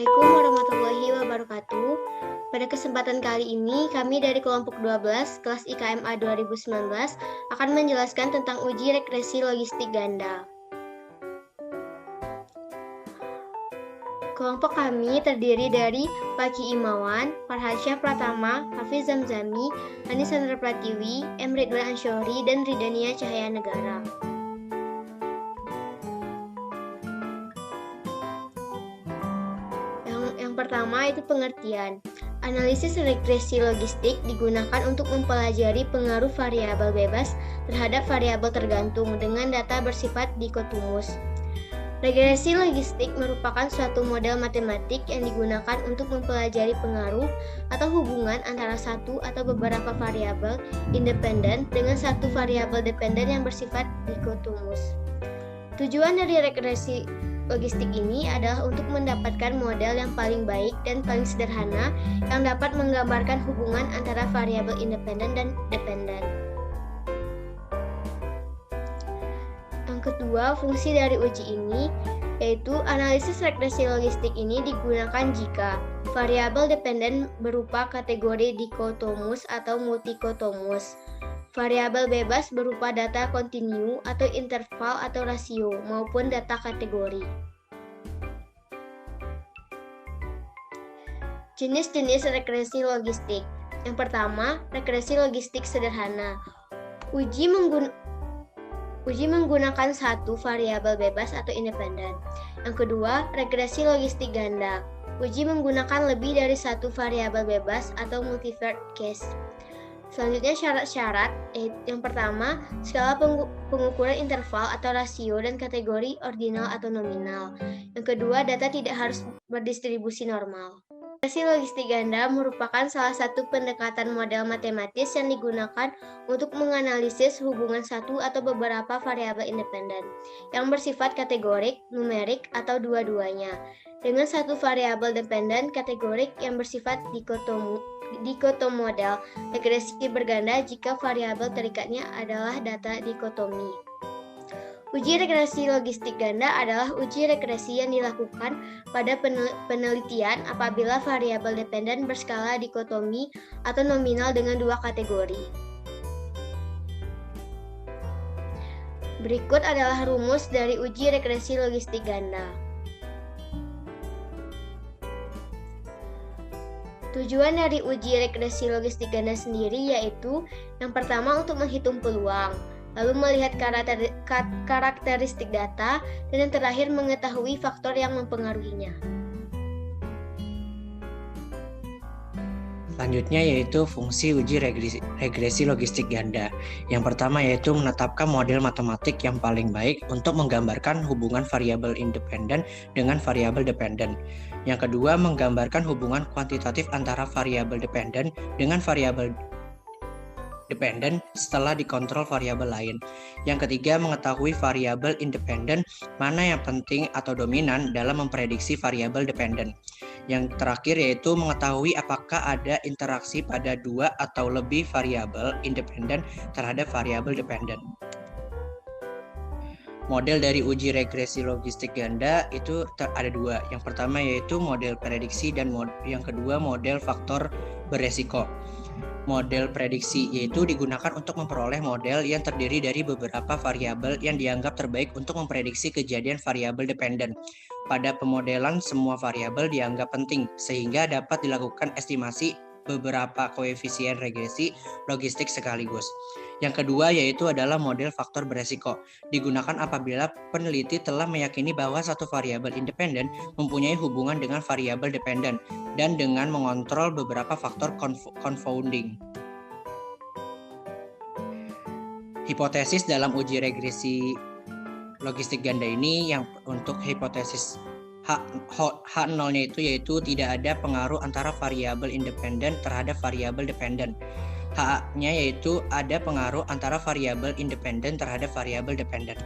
Assalamualaikum warahmatullahi wabarakatuh. Pada kesempatan kali ini, kami dari kelompok 12 kelas IKMA 2019 akan menjelaskan tentang uji regresi logistik ganda. Kelompok kami terdiri dari Paki Imawan, Farhansyah Pratama, Hafiz Zamzami, Anis Sandra Pratiwi, M. Ridwan Ansyori, dan Ridania Cahaya Negara. Yang pertama itu pengertian. Analisis regresi logistik digunakan untuk mempelajari pengaruh variabel bebas terhadap variabel tergantung dengan data bersifat dikotomus. Regresi logistik merupakan suatu model matematik yang digunakan untuk mempelajari pengaruh atau hubungan antara satu atau beberapa variabel independen dengan satu variabel dependen yang bersifat dikotomus. Tujuan dari regresi logistik ini adalah untuk mendapatkan model yang paling baik dan paling sederhana yang dapat menggambarkan hubungan antara variabel independen dan dependen. Yang kedua, fungsi dari uji ini yaitu analisis regresi logistik ini digunakan jika variabel dependen berupa kategori dikotomus atau multikotomus, variabel bebas berupa data kontinu atau interval atau rasio maupun data kategori. Jenis-jenis regresi logistik. Yang pertama, regresi logistik sederhana. Uji menggunakan satu variabel bebas atau independen. Yang kedua, regresi logistik ganda. Uji menggunakan lebih dari satu variabel bebas atau multivariate case. Selanjutnya syarat-syarat. Yang pertama, skala pengukuran interval atau rasio dan kategori ordinal atau nominal. Yang kedua, data tidak harus berdistribusi normal. Regresi logistik ganda merupakan salah satu pendekatan model matematis yang digunakan untuk menganalisis hubungan satu atau beberapa variabel independen yang bersifat kategorik, numerik, atau dua-duanya dengan satu variabel dependen kategorik yang bersifat dikotomodal. Regresi berganda jika variabel terikatnya adalah data dikotomi. Uji regresi logistik ganda adalah uji regresi yang dilakukan pada penelitian apabila variabel dependen berskala dikotomi atau nominal dengan dua kategori. Berikut adalah rumus dari uji regresi logistik ganda. Tujuan dari uji regresi logistik ganda sendiri yaitu yang pertama untuk menghitung peluang, lalu melihat karakteristik data, dan yang terakhir mengetahui faktor yang mempengaruhinya. Selanjutnya yaitu fungsi uji regresi logistik ganda. Yang pertama yaitu menetapkan model matematik yang paling baik untuk menggambarkan hubungan variabel independen dengan variabel dependen. Yang kedua, menggambarkan hubungan kuantitatif antara variabel dependen dengan variabel dependen setelah dikontrol variabel lain. Yang ketiga, mengetahui variabel independen mana yang penting atau dominan dalam memprediksi variabel dependen. Yang terakhir yaitu mengetahui apakah ada interaksi pada dua atau lebih variabel independen terhadap variabel dependen. Model dari uji regresi logistik ganda itu ada dua. Yang pertama yaitu model prediksi dan yang kedua model faktor beresiko. Model prediksi yaitu digunakan untuk memperoleh model yang terdiri dari beberapa variabel yang dianggap terbaik untuk memprediksi kejadian variabel dependen. Pada pemodelan, semua variabel dianggap penting sehingga dapat dilakukan estimasi beberapa koefisien regresi logistik sekaligus. Yang kedua yaitu adalah model faktor beresiko. Digunakan apabila peneliti telah meyakini bahwa satu variabel independen mempunyai hubungan dengan variabel dependen dan dengan mengontrol beberapa faktor confounding. Hipotesis dalam uji regresi logistik ganda ini yang untuk hipotesis H0-nya itu yaitu tidak ada pengaruh antara variabel independen terhadap variabel dependen. H-nya yaitu ada pengaruh antara variabel independen terhadap variabel dependen.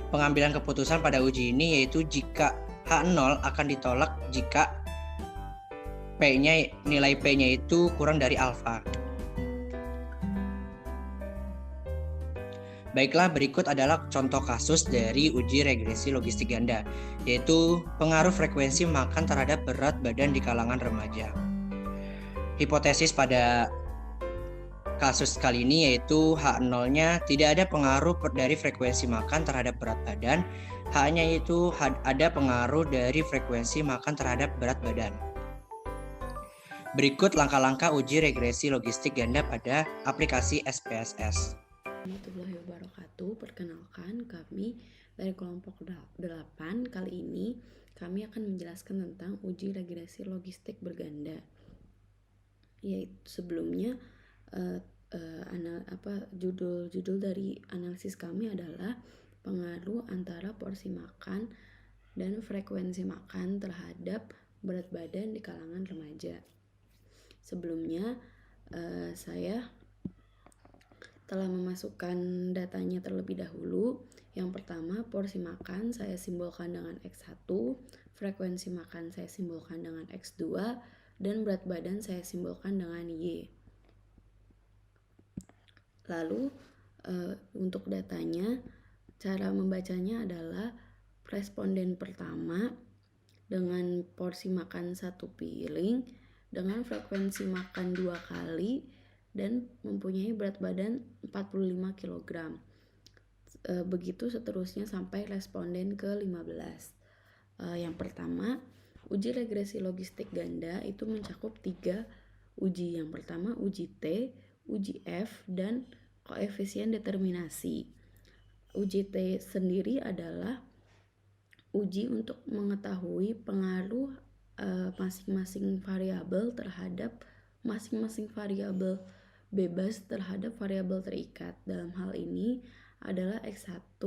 Pengambilan keputusan pada uji ini yaitu jika H0 akan ditolak jika nilai P-nya itu kurang dari alfa. Baiklah, berikut adalah contoh kasus dari uji regresi logistik ganda, yaitu pengaruh frekuensi makan terhadap berat badan di kalangan remaja. Hipotesis pada kasus kali ini yaitu H0-nya tidak ada pengaruh dari frekuensi makan terhadap berat badan, H-nya itu ada pengaruh dari frekuensi makan terhadap berat badan. Berikut langkah-langkah uji regresi logistik ganda pada aplikasi SPSS. Warahmatullahi wabarakatuh. Perkenalkan, kami dari kelompok 8. Kali ini kami akan menjelaskan tentang uji regresi logistik berganda. Yaitu sebelumnya judul dari analisis kami adalah pengaruh antara porsi makan dan frekuensi makan terhadap berat badan di kalangan remaja. Sebelumnya saya telah memasukkan datanya terlebih dahulu. Yang pertama, porsi makan saya simbolkan dengan X1, frekuensi makan saya simbolkan dengan X2, dan berat badan saya simbolkan dengan Y. Lalu untuk datanya, cara membacanya adalah responden pertama dengan porsi makan 1 piring dengan frekuensi makan 2 kali dan mempunyai berat badan 45 kg. Begitu seterusnya sampai responden ke-15. Yang pertama, uji regresi logistik ganda itu mencakup 3 uji. Yang pertama uji T, uji F, dan koefisien determinasi. Uji T sendiri adalah uji untuk mengetahui pengaruh masing-masing variabel terhadap masing-masing variabel bebas terhadap variabel terikat. Dalam hal ini adalah X1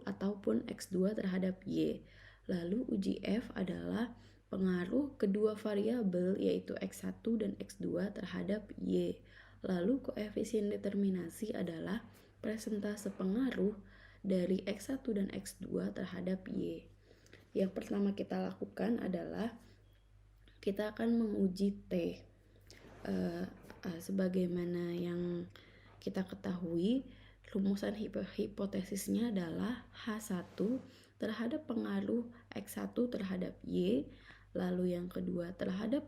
ataupun X2 terhadap Y. Lalu uji F adalah pengaruh kedua variabel yaitu X1 dan X2 terhadap Y. Lalu koefisien determinasi adalah persentase pengaruh dari X1 dan X2 terhadap Y. Yang pertama kita lakukan adalah kita akan menguji T. Sebagaimana yang kita ketahui, rumusan hipotesisnya adalah H1 terhadap pengaruh X1 terhadap Y, lalu yang kedua terdapat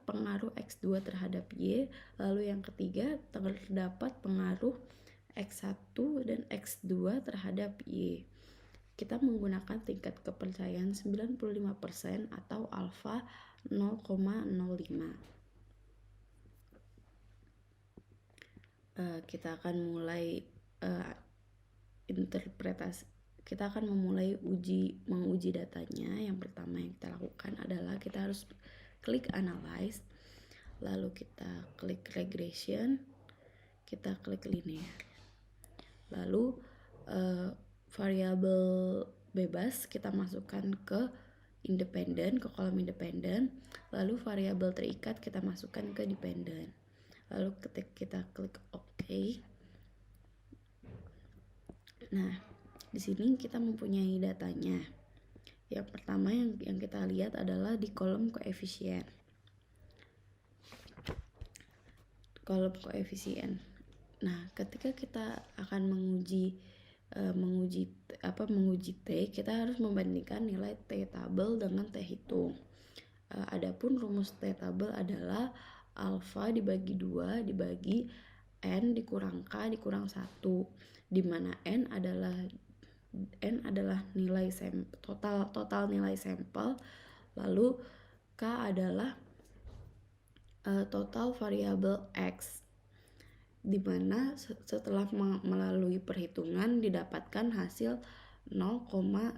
pengaruh X2 terhadap Y, lalu yang ketiga terdapat pengaruh X1 dan X2 terhadap Y. Kita menggunakan tingkat kepercayaan 95% atau alfa 0,05. Kita akan mulai memulai menguji datanya. Yang pertama yang kita lakukan adalah kita harus klik analyze, lalu kita klik regression, kita klik linear, lalu variabel bebas kita masukkan ke kolom independen, lalu variabel terikat kita masukkan ke dependen, lalu kita klik OK. Nah, di sini kita mempunyai datanya. Yang pertama yang kita lihat adalah di kolom koefisien. Nah, ketika kita akan menguji T, kita harus membandingkan nilai T tabel dengan T hitung. Adapun rumus T tabel adalah alfa dibagi 2 dibagi N dikurang K dikurang 1, di mana N adalah nilai total nilai sampel, lalu K adalah total variabel X, di mana setelah melalui perhitungan didapatkan hasil 0,002,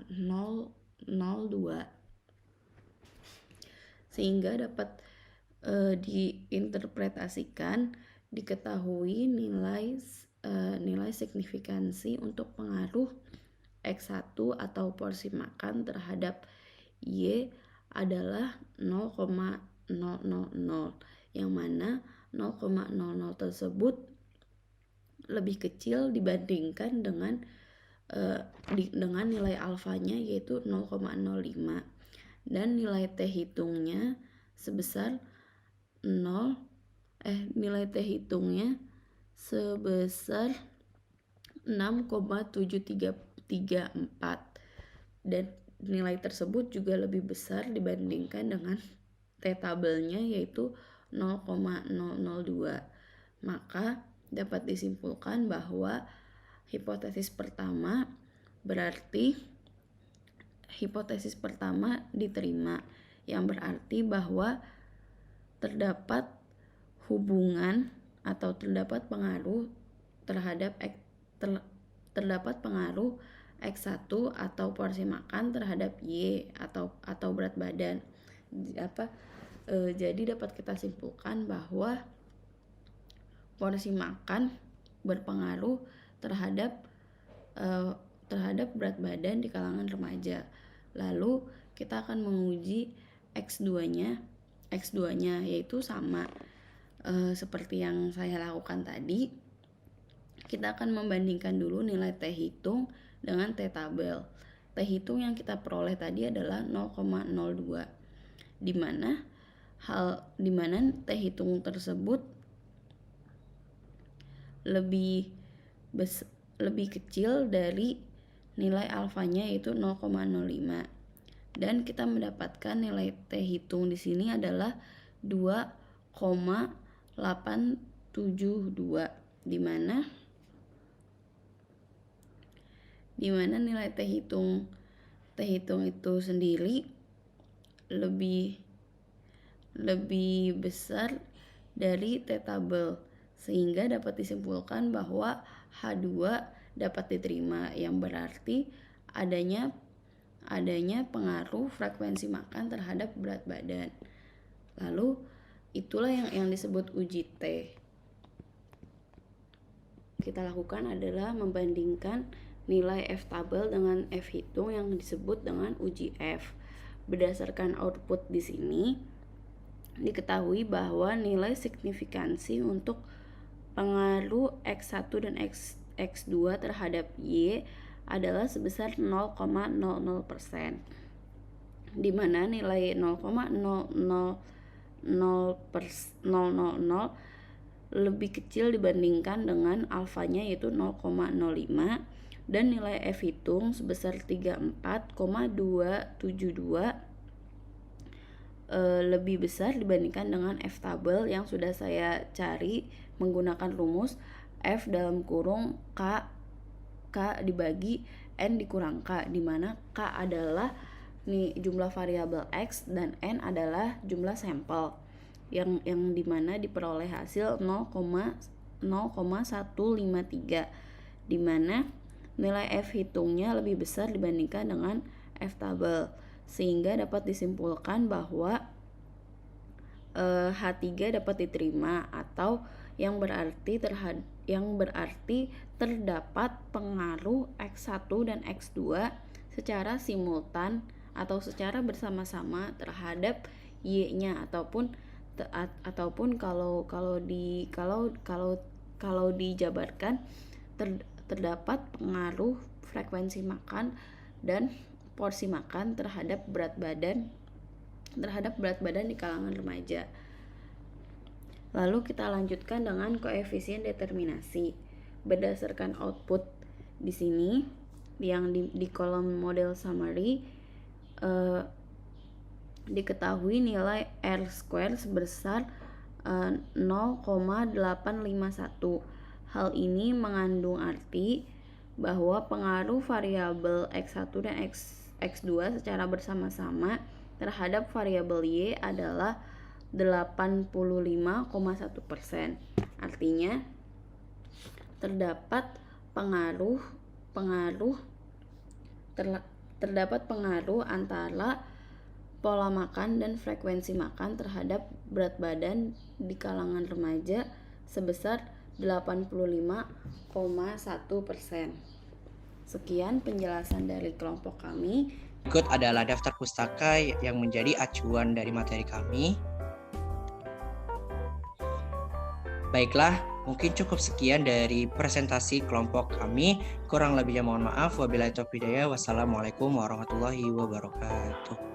sehingga dapat diinterpretasikan diketahui nilai signifikansi untuk pengaruh X1 atau porsi makan terhadap Y adalah 0,000, yang mana 0,00 tersebut lebih kecil dibandingkan dengan nilai alfanya yaitu 0,05, dan nilai T hitungnya sebesar nilai T hitungnya sebesar 6,7334 dan nilai tersebut juga lebih besar dibandingkan dengan T-tabelnya yaitu 0,002. Maka dapat disimpulkan bahwa hipotesis pertama diterima, yang berarti bahwa terdapat hubungan atau terdapat pengaruh X1 atau porsi makan terhadap Y atau berat badan. Jadi dapat kita simpulkan bahwa porsi makan berpengaruh terhadap berat badan di kalangan remaja. Lalu kita akan menguji X2-nya yaitu sama seperti yang saya lakukan tadi. Kita akan membandingkan dulu nilai T hitung dengan T tabel. T hitung yang kita peroleh tadi adalah 0,02, di mana T hitung tersebut lebih kecil dari nilai alfanya yaitu 0,05, dan kita mendapatkan nilai T hitung di sini adalah 2,872, di mana nilai T hitung itu sendiri lebih besar dari T tabel, sehingga dapat disimpulkan bahwa H2 dapat diterima, yang berarti adanya pengaruh frekuensi makan terhadap berat badan. Lalu itulah yang disebut uji T. Kita lakukan adalah membandingkan nilai F tabel dengan F hitung yang disebut dengan uji F. Berdasarkan output di sini diketahui bahwa nilai signifikansi untuk pengaruh X1 dan X2 terhadap Y adalah sebesar 0,00%, di mana nilai 0,00000 lebih kecil dibandingkan dengan alfanya yaitu 0,05, dan nilai F hitung sebesar 34,272 lebih besar dibandingkan dengan F tabel yang sudah saya cari menggunakan rumus F dalam kurung K dibagi N dikurang K, di mana K adalah jumlah variabel X dan N adalah jumlah sampel yang dimana diperoleh hasil 0,153, di mana nilai F hitungnya lebih besar dibandingkan dengan F tabel, sehingga dapat disimpulkan bahwa H3 dapat diterima, atau yang berarti terdapat pengaruh X1 dan X2 secara simultan atau secara bersama-sama terhadap Y-nya, ataupun kalau dijabarkan terdapat pengaruh frekuensi makan dan porsi makan terhadap berat badan di kalangan remaja. Lalu kita lanjutkan dengan koefisien determinasi. Berdasarkan output di sini yang di kolom model summary, diketahui nilai R² sebesar 0,851. Hal ini mengandung arti bahwa pengaruh variabel X1 dan X2 secara bersama-sama terhadap variabel Y adalah 85,1%. Artinya terdapat pengaruh antara pola makan dan frekuensi makan terhadap berat badan di kalangan remaja sebesar 85,1%. Sekian penjelasan dari kelompok kami. Berikut adalah daftar pustaka yang menjadi acuan dari materi kami. Baiklah, mungkin cukup sekian dari presentasi kelompok kami. Kurang lebihnya mohon maaf. Wabillahi taufiq hidayah. Wassalamualaikum warahmatullahi wabarakatuh.